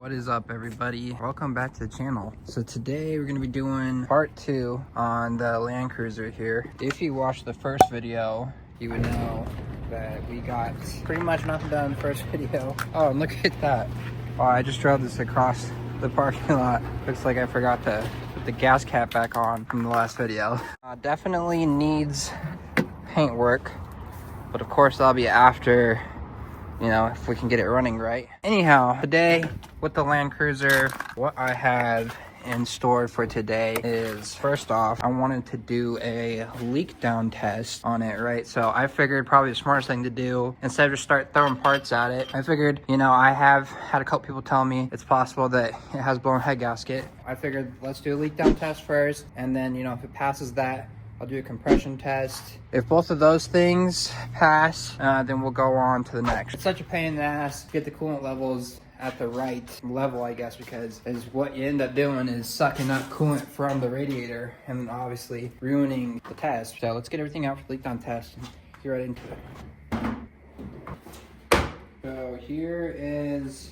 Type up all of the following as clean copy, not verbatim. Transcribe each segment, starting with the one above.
What is up, everybody? Welcome back to the channel. So today we're going to be doing part 2 on the Land Cruiser here. If you watched the first video, you would know that we got pretty much nothing done in the first video. Oh, and look at that. Oh, I just drove this across the parking lot. Looks like I forgot to put the gas cap back on from the last video. Definitely needs paint work, but of course that'll be after, you know, if we can get it running right. Anyhow, today with the Land Cruiser, what I have in store for today is, first off, I wanted to do a leak down test on it, right? So I figured probably the smartest thing to do, instead of just start throwing parts at it, I figured, you know, I have had a couple people tell me it's possible that it has blown head gasket. I figured let's do a leak down test first, and then, you know, if it passes that, I'll do a compression test. If both of those things pass, then we'll go on to the next. It's such a pain in the ass to get the coolant levels at the right level, I guess, because is what you end up doing is sucking up coolant from the radiator and then obviously ruining the test. So let's get everything out for the leak down test and get right into it. So here is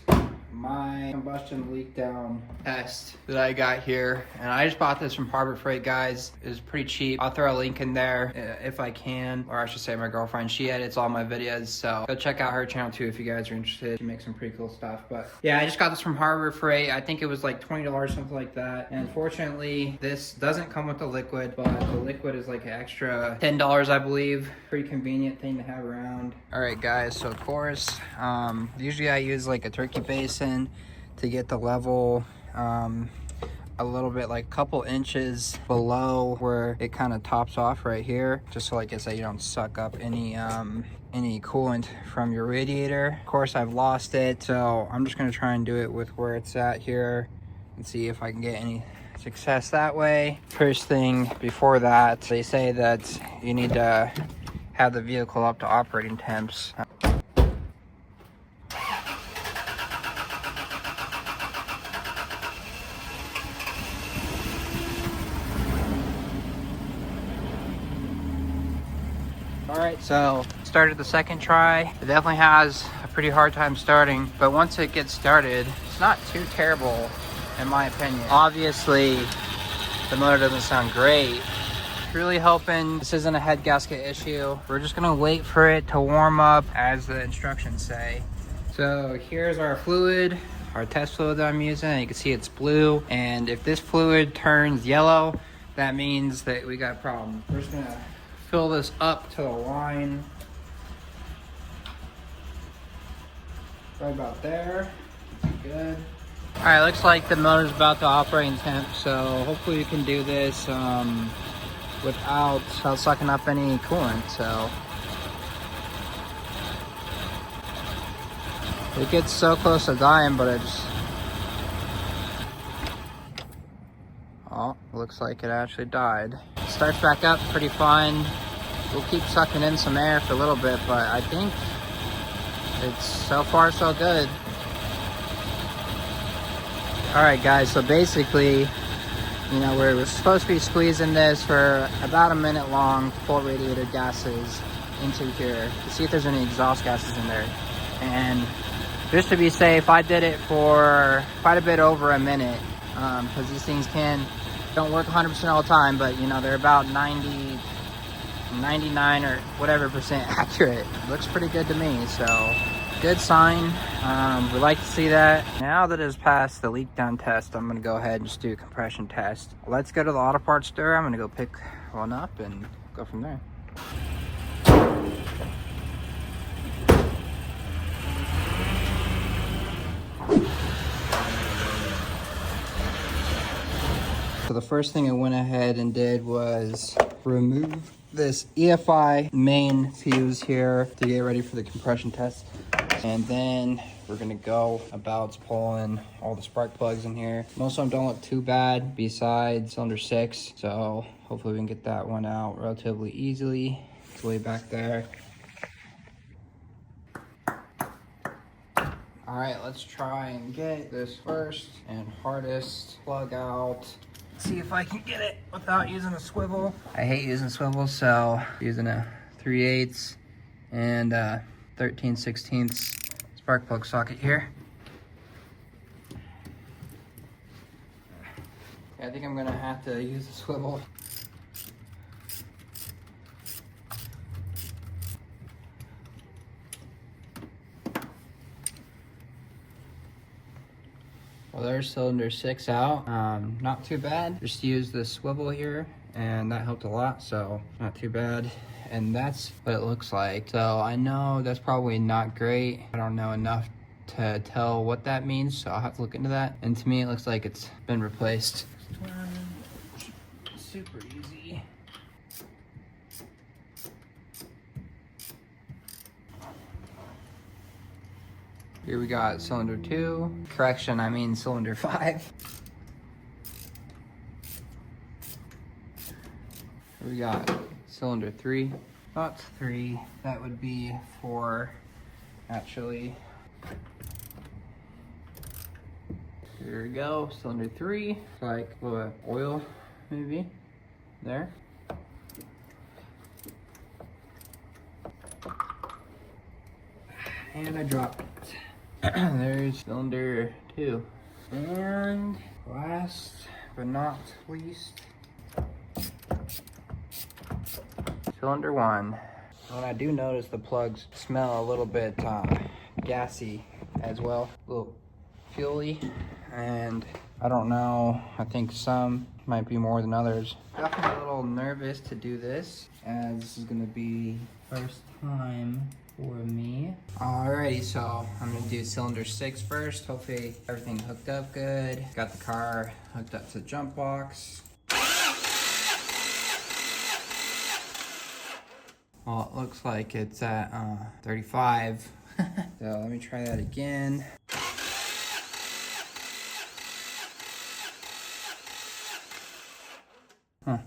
my combustion leak down test that I got here, and I just bought this from Harbor Freight, guys. It was pretty cheap. I'll throw a link in there if I can, or I should say my girlfriend, she edits all my videos, so go check out her channel too if you guys are interested. She makes some pretty cool stuff. But yeah, I just got this from Harbor Freight. I think it was like $20, something like that. And unfortunately, this doesn't come with the liquid, but the liquid is like an extra $10, I believe. Pretty convenient thing to have around. All right, guys, so of course, usually I use like a turkey basin to get the level a little bit, like a couple inches below where it kind of tops off right here, just so, like I said, you don't suck up any coolant from your radiator. Of course, I've lost it, so I'm just going to try and do it with where it's at here and see if I can get any success that way. First thing before that, they say that you need to have the vehicle up to operating temps. Alright, so started the second try. It definitely has a pretty hard time starting, but once it gets started, it's not too terrible in my opinion. Obviously, the motor doesn't sound great. Really hoping this isn't a head gasket issue. We're just gonna wait for it to warm up as the instructions say. So here's our fluid, our test fluid that I'm using. You can see it's blue, and if this fluid turns yellow, that means that we got a problem. We're just gonna fill this up to the line right about there. Good. All right, looks like the motor's about to operate in temp, so hopefully we can do this without sucking up any coolant. So it gets so close to dying, but it's, oh, looks like it actually died. Starts back up pretty fine. We'll keep sucking in some air for a little bit, but I think it's so far so good. All right, guys, so basically, you know, we're supposed to be squeezing this for about a minute long to pull radiator gases into here to see if there's any exhaust gases in there. And just to be safe, I did it for quite a bit over a minute, because these things don't work 100% all the time, but you know, they're about 99 or whatever percent accurate. Looks pretty good to me, so good sign. We like to see that. Now that it's passed the leak down test, I'm gonna go ahead and just do a compression test. Let's go to the auto parts store. I'm gonna go pick one up and go from there. So the first thing I went ahead and did was remove this EFI main fuse here to get ready for the compression test. And then we're gonna go about pulling all the spark plugs in here. Most of them don't look too bad besides cylinder 6. So hopefully we can get that one out relatively easily. It's way back there. All right, let's try and get this first and hardest plug out. See if I can get it without using a swivel. I hate using swivels, so I'm using a 3/8 and 13/16 spark plug socket here. Okay, I think I'm gonna have to use the swivel. Well, there's cylinder 6 out. Not too bad. Just used the swivel here and that helped a lot, so not too bad. And that's what it looks like. So I know that's probably not great. I don't know enough to tell what that means, so I'll have to look into that. And to me, it looks like it's been replaced. Super easy. Here we got cylinder 2. Correction, I mean cylinder 5. Here we got cylinder 3. That's 3. That would be 4, actually. Here we go, cylinder 3. Like a little oil, maybe, there. And I dropped it. There's cylinder 2. And last but not least, cylinder 1. And I do notice the plugs smell a little bit gassy as well, a little fuely, and I don't know, I think some might be more than others. Definitely a little nervous to do this, as this is gonna be first time for me. Alrighty, so I'm gonna do cylinder 6 first. Hopefully everything hooked up good. Got the car hooked up to the jump box. Well, it looks like it's at 35. So let me try that again. Huh,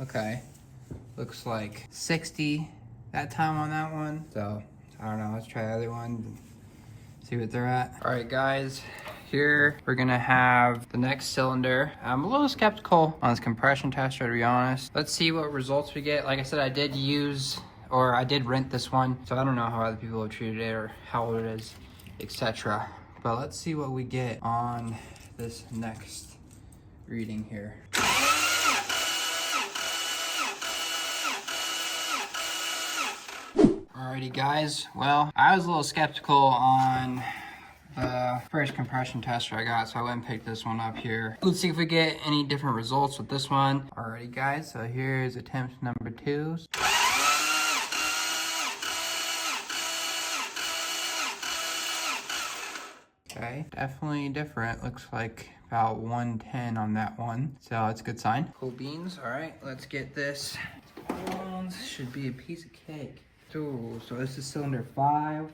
okay. Looks like 60 that time on that one. So I don't know, let's try the other one, see what they're at. All right guys, here we're gonna have the next cylinder. I'm a little skeptical on this compression tester, to be honest. Let's see what results we get. Like I said, I did rent this one, so I don't know how other people have treated it or how old it is, etc. But let's see what we get on this next reading here. Alrighty guys, well, I was a little skeptical on the first compression tester I got, so I went and picked this one up here. Let's see if we get any different results with this one. Alrighty guys, so here's attempt number 2. Okay, definitely different. Looks like about 110 on that one, so it's a good sign. Cool beans. All right, let's get this. Should be a piece of cake. Ooh, so this is cylinder 5.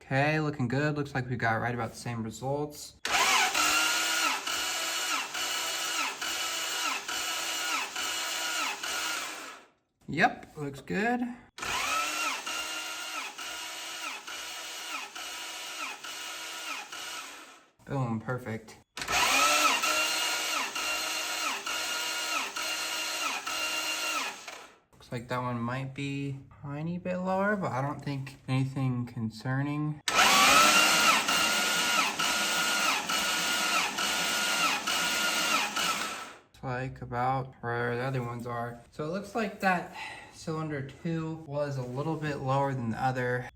Okay, looking good. Looks like we got right about the same results. Yep, looks good. Boom, perfect. Looks like that one might be a tiny bit lower, but I don't think anything concerning. Like about where the other ones are. So it looks like that cylinder 2 was a little bit lower than the other.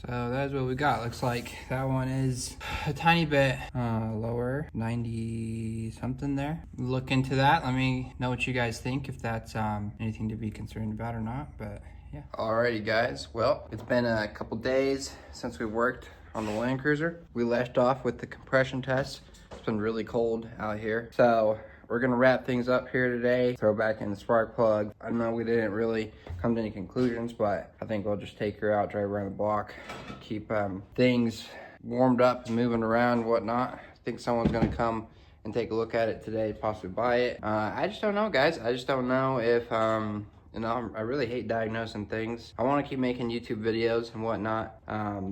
So that's what we got. Looks like that one is a tiny bit lower, 90 something there. Look into that. Let me know what you guys think, if that's anything to be concerned about or not, but yeah. Alrighty guys, well, it's been a couple days since we worked on the Land Cruiser. We left off with the compression test. It's been really cold out here. So we're gonna wrap things up here today, throw back in the spark plug. I know we didn't really come to any conclusions, but I think we'll just take her out, drive around the block, keep things warmed up and moving around and whatnot. I think someone's gonna come and take a look at it today, possibly buy it. I just don't know, guys. I just don't know if, you know, I really hate diagnosing things. I wanna keep making YouTube videos and whatnot,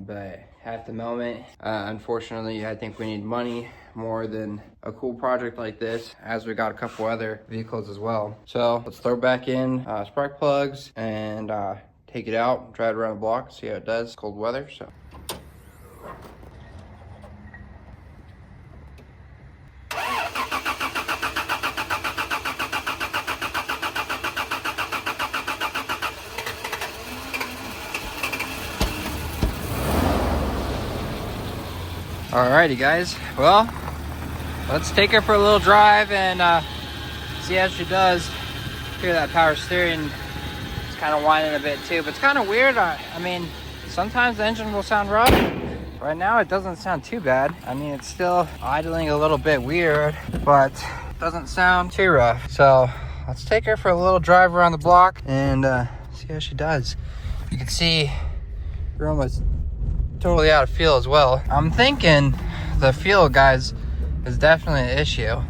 but at the moment. Unfortunately, I think we need money more than a cool project like this, as we got a couple other vehicles as well. So let's throw back in spark plugs and take it out, drive it around the block, see how it does. Cold weather, so. Alrighty guys, well, let's take her for a little drive and see how she does. Hear that power steering, it's kind of whining a bit too, but it's kind of weird. I mean, sometimes the engine will sound rough. Right now it doesn't sound too bad. I mean, it's still idling a little bit weird, but it doesn't sound too rough. So let's take her for a little drive around the block and see how she does. You can see we're almost totally out of fuel as well. I'm thinking the fuel, guys, is definitely an issue.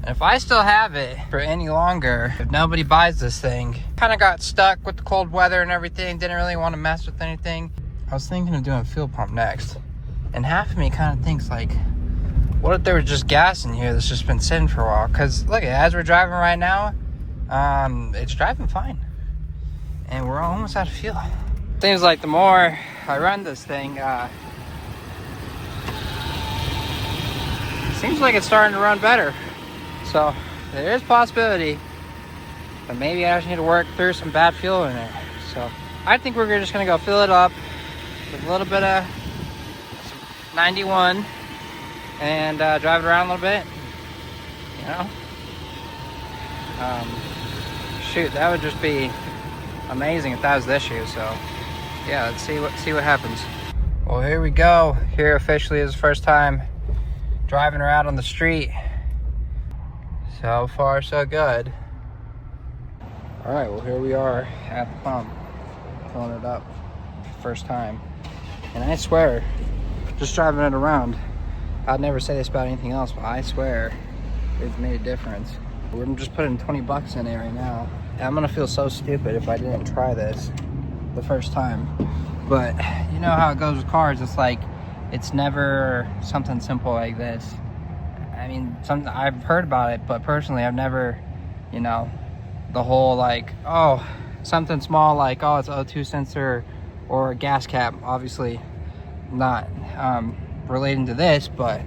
And if I still have it for any longer, if nobody buys this thing, kind of got stuck with the cold weather and everything, didn't really want to mess with anything. I was thinking of doing a fuel pump next. And half of me kind of thinks like, what if there was just gas in here that's just been sitting for a while? Because look, as we're driving right now, it's driving fine. And we're almost out of fuel. Seems like the more I run this thing, seems like it's starting to run better. So there is possibility, but maybe I just need to work through some bad fuel in it. So I think we're just gonna go fill it up with a little bit of 91 and drive it around a little bit. You know, shoot, that would just be amazing if that was the issue. So yeah, let's see what happens. Well, here we go. Here officially is the first time driving her out on the street. So far, so good. All right, well, here we are at the pump, filling it up, first time. And I swear, just driving it around, I'd never say this about anything else, but I swear it's made a difference. We're just putting 20 bucks in it right now. I'm gonna feel so stupid if I didn't try this the first time. But you know how it goes with cars, it's like it's never something simple like this. I mean, I've heard about it, but personally I've never, you know, the whole like, oh, something small like, oh, it's O2 sensor or a gas cap. Obviously not relating to this, but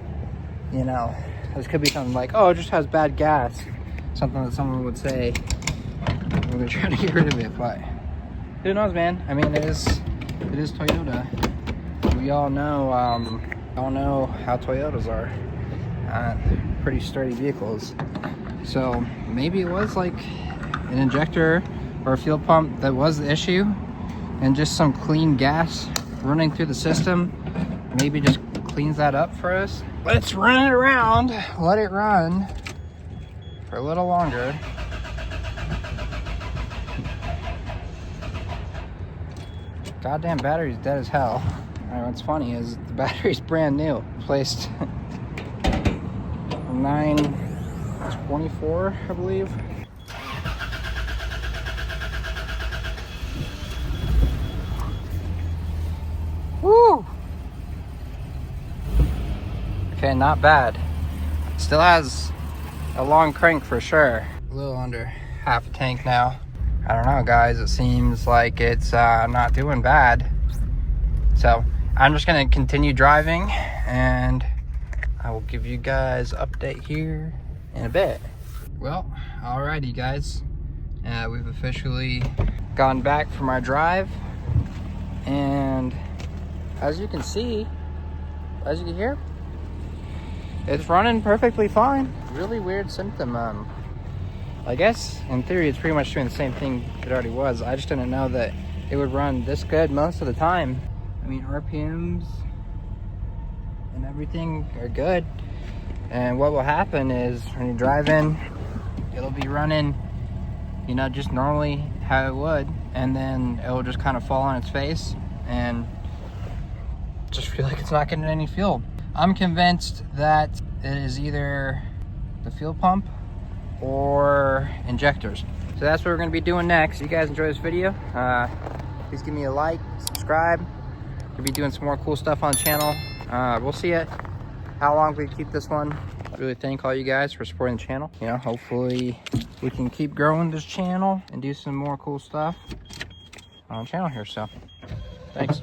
you know, this could be something like, oh, it just has bad gas, something that someone would say. We're gonna try to get rid of it, but who knows, man? I mean, it is Toyota. We all know how Toyotas are. Pretty sturdy vehicles. So maybe it was like an injector or a fuel pump that was the issue, and just some clean gas running through the system maybe just cleans that up for us. Let's run it around, let it run for a little longer. Goddamn battery's dead as hell. Alright, what's funny is the battery's brand new. Placed 9/24, I believe. Woo! Okay, not bad. Still has a long crank for sure. A little under half a tank now. I don't know, guys, it seems like it's not doing bad. So I'm just gonna continue driving and I will give you guys an update here in a bit. Well, alrighty guys, we've officially gone back from our drive, and as you can see, as you can hear, it's running perfectly fine. Really weird symptom. I guess in theory it's pretty much doing the same thing it already was. I just didn't know that it would run this good most of the time. I mean, RPMs and everything are good. And what will happen is when you drive in, it'll be running, you know, just normally how it would, and then it will just kind of fall on its face and just feel like it's not getting any fuel. I'm convinced that it is either the fuel pump or injectors. So that's what we're going to be doing next. If you guys enjoy this video, please give me a like, subscribe, We'll be doing some more cool stuff on the channel. We'll see how long we keep this one. I really thank all you guys for supporting the channel. You know, hopefully we can keep growing this channel and do some more cool stuff on the channel here. So thanks.